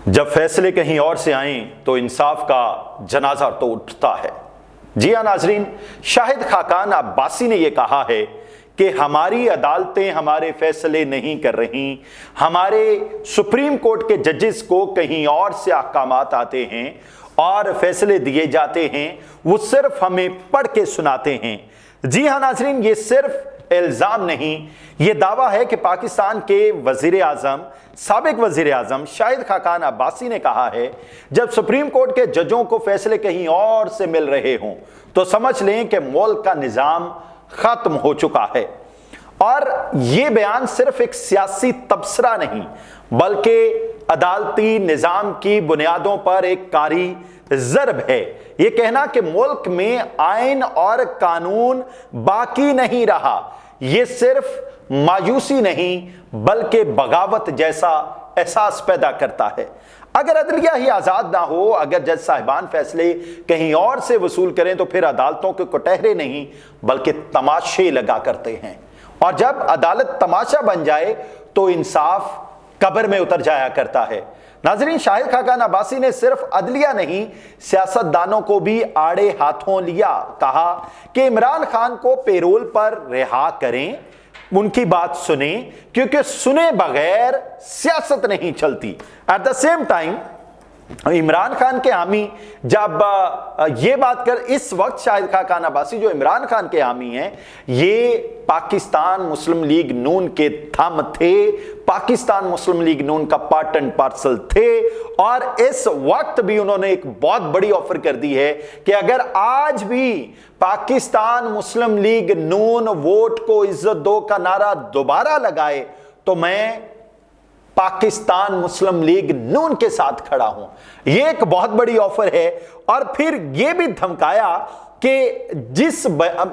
जब फैसले कहीं और से आएं तो इंसाफ का जनाजा तो उठता है। जी हाँ नाजरीन, शाहिद खाकान अब्बासी ने यह कहा है कि हमारी अदालतें हमारे फैसले नहीं कर रही, हमारे सुप्रीम कोर्ट के जजेस को कहीं और से अहकामात आते हैं और फैसले दिए जाते हैं, वो सिर्फ हमें पढ़ के सुनाते हैं। जी हाँ नाजरीन, ये सिर्फ इल्जाम नहीं, ये दावा है कि पाकिस्तान के वजीर आजम, साबिक वजीर आजम शाहिद खाकान अब्बासी ने कहा है, जब सुप्रीम कोर्ट के जजों को फैसले कहीं और से मिल रहे हों तो समझ लें कि मुल्क का निजाम खत्म हो चुका है। और यह बयान सिर्फ एक सियासी तबसरा नहीं बल्कि अदालती निजाम की बुनियादों पर एक कारी ज़र्ब है। यह कहना कि मुल्क में आइन और कानून बाकी नहीं रहा, यह सिर्फ मायूसी नहीं बल्कि बगावत जैसा एहसास पैदा करता है। अगर अदलिया ही आज़ाद ना हो, अगर जज साहिबान फैसले कहीं और से वसूल करें तो फिर अदालतों के कटहरे नहीं बल्कि तमाशे लगा करते हैं, और जब अदालत तमाशा बन जाए तो इंसाफ कब्र में उतर जाया करता है। नाजरीन, शाहिद खाकान अब्बासी ने सिर्फ अदलिया नहीं, सियासतदानों को भी आड़े हाथों लिया। कहा कि इमरान खान को पेरोल पर रिहा करें, उनकी बात सुने, क्योंकि सुने बगैर सियासत नहीं चलती। At the same time Imran Khan के हामी जब ये बात कर, इस वक्त शाहिद खाकान अब्बासी जो इमरान खान के हामी हैं, ये पाकिस्तान मुस्लिम लीग नून के थंब थे, पाकिस्तान मुस्लिम लीग नून का पार्ट एंड पार्सल थे, और इस वक्त भी उन्होंने एक बहुत बड़ी ऑफर कर दी है कि अगर आज भी पाकिस्तान मुस्लिम लीग नून वोट को इज्जत दो का नारा दोबारा लगाए तो मैं पाकिस्तान मुस्लिम लीग नून के साथ खड़ा हूं। यह एक बहुत बड़ी ऑफर है। और फिर यह भी धमकाया कि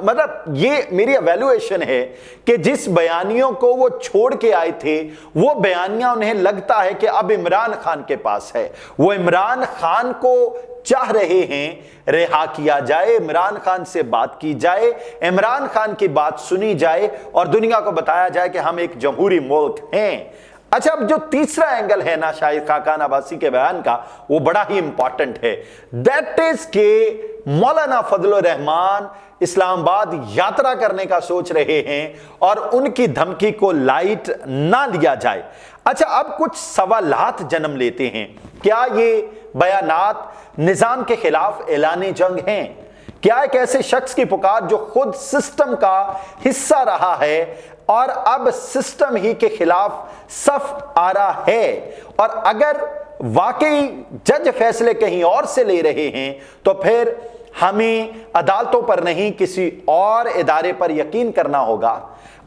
मतलब ये मेरी एवेल्युएशन है कि जिस बयानियों को वो छोड़ के आए थे, वो बयानियां उन्हें लगता है कि अब इमरान खान के पास है, वो इमरान खान को चाह रहे हैं रिहा किया जाए, इमरान खान से बात की जाए, इमरान खान की बात सुनी जाए और दुनिया को बताया जाए कि हम एक जमहूरी मुल्क हैं। अच्छा, अब जो तीसरा एंगल है ना शाहिद खाकान अब्बासी के बयान का, वो बड़ा ही इंपॉर्टेंट है। दैट इज के मौलाना फजलुर रहमान इस्लामाबाद यात्रा करने का सोच रहे हैं और उनकी धमकी को लाइट ना लिया जाए। अच्छा, अब कुछ सवालात जन्म लेते हैं। क्या ये बयानात निजाम के खिलाफ ऐलान जंग हैं? क्या एक ऐसे शख्स की पुकार जो खुद सिस्टम का हिस्सा रहा है और अब सिस्टम ही के खिलाफ सफ आ रहा है, और अगर वाकई जज फैसले कहीं और से ले रहे हैं तो फिर हमें अदालतों पर नहीं किसी और इदारे पर यकीन करना होगा।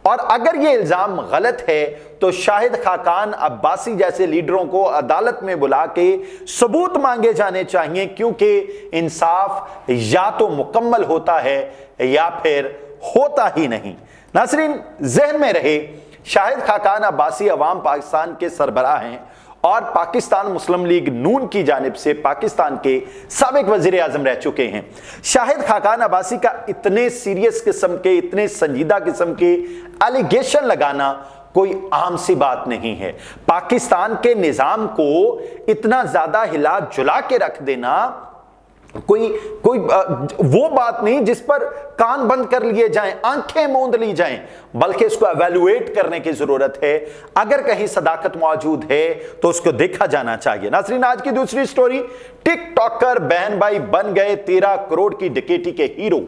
और अगर यह इल्जाम गलत है तो शाहिद खाकान अब्बासी जैसे लीडरों को अदालत में बुला के सबूत मांगे जाने चाहिए, क्योंकि इंसाफ या तो मुकम्मल होता है या फिर होता ही नहीं। नाज़रीन, ज़हन में रहे, शाहिद खाकान अब्बासी अवाम पाकिस्तान के सरबराह हैं और पाकिस्तान मुस्लिम लीग नून की जानिब से पाकिस्तान के साबिक वजीर आजम रह चुके हैं। शाहिद खाकान अब्बासी का इतने सीरियस किस्म के, इतने संजीदा किस्म के एलिगेशन लगाना कोई आम सी बात नहीं है। पाकिस्तान के निजाम को इतना ज्यादा हिला जुला के रख देना कोई वो बात नहीं जिस पर कान बंद कर लिए जाएं, आंखें मूंद ली जाएं, बल्कि इसको एवेल्युएट करने की जरूरत है। अगर कहीं सदाकत मौजूद है तो उसको देखा जाना चाहिए। नाज़रीन, आज की दूसरी स्टोरी, टिकटॉकर बहन भाई बन गए 13 करोड़ की डकैती के हीरो।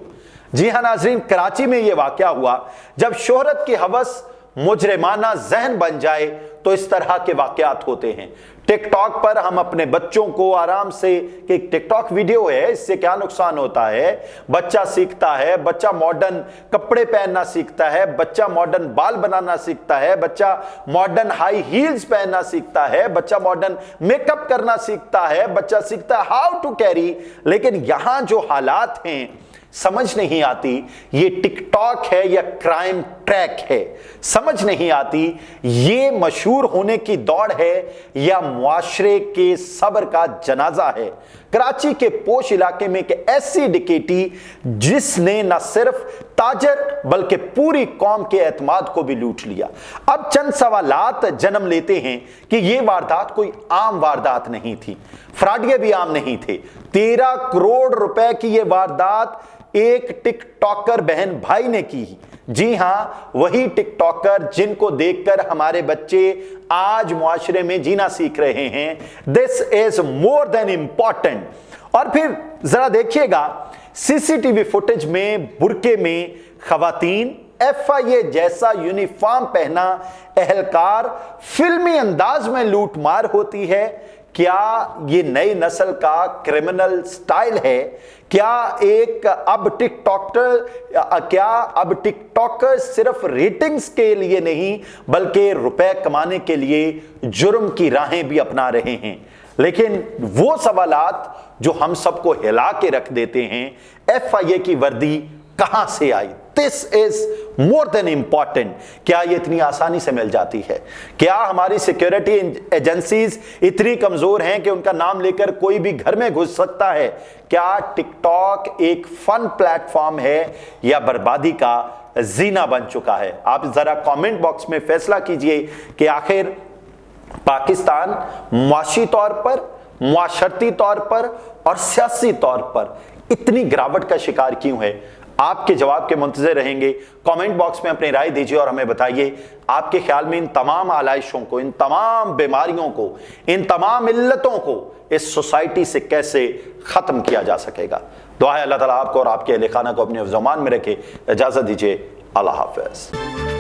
जी हां नाज़रीन, कराची में यह वाकया हुआ। जब शोहरत की हवस मुजरिमाना जहन बन जाए तो इस तरह के वाकयात होते हैं। टिकटॉक पर हम अपने बच्चों को आराम से, कि टिकटॉक वीडियो है, इससे क्या नुकसान होता है, बच्चा सीखता है, बच्चा मॉडर्न कपड़े पहनना सीखता है, बच्चा मॉडर्न बाल बनाना सीखता है, बच्चा मॉडर्न हाई हील्स पहनना सीखता है, बच्चा मॉडर्न मेकअप करना सीखता है, बच्चा सीखता है हाउ टू कैरी। लेकिन यहां जो हालात हैं समझ नहीं आती, ये टिकटॉक है या क्राइम ट्रैक है, समझ नहीं आती, ये मशहूर होने की दौड़ है या मुआशरे के सब्र का जनाजा है। कराची के पोश इलाके में एक ऐसी डकैती जिसने न सिर्फ ताजर बल्कि पूरी कौम के एतमाद को भी लूट लिया। अब चंद सवालात जन्म लेते हैं कि यह वारदात कोई आम वारदात नहीं थी, फ्रॉडिये भी आम नहीं थे। 13 करोड़ रुपए की यह वारदात एक टिकटॉकर बहन भाई ने की। जी हां, वही टिकटॉकर जिनको देखकर हमारे बच्चे आज मुआशरे में जीना सीख रहे हैं। This is more than important. और फिर जरा देखिएगा सीसीटीवी फुटेज में बुरके में खवातीन, FIA जैसा यूनिफॉर्म पहना एहलकार फिल्मी अंदाज में लूटमार होती है। क्या ये नई नस्ल का क्रिमिनल स्टाइल है? क्या अब टिकटॉकर सिर्फ रेटिंग्स के लिए नहीं बल्कि रुपए कमाने के लिए जुर्म की राहें भी अपना रहे हैं? लेकिन वो सवालात जो हम सबको हिला के रख देते हैं, FIA की वर्दी कहां से आई? This is more than important. क्या ये इतनी आसानी से मिल जाती है? क्या हमारी सिक्योरिटी एजेंसीज इतनी कमजोर हैं कि उनका नाम लेकर कोई भी घर में घुस सकता है? क्या टिकटॉक एक फन प्लेटफॉर्म है या बर्बादी का जीना बन चुका है? आप जरा कमेंट बॉक्स में फैसला कीजिए कि आखिर पाकिस्तान मुआशी तौर पर, मुआशरती तौर पर और सियासी तौर पर इतनी गिरावट का शिकार क्यों है? आपके जवाब के मुंतज़िर रहेंगे। कमेंट बॉक्स में अपनी राय दीजिए और हमें बताइए आपके ख्याल में इन तमाम आलाइशों को, इन तमाम बीमारियों को, इन तमाम इल्लतों को इस सोसाइटी से कैसे खत्म किया जा सकेगा। दुआ है अल्लाह ताला आपको और आपके अहले खाना को अपने ज़मान में रखे। इजाज़त दीजिए। अल्लाह हाफ़िज़।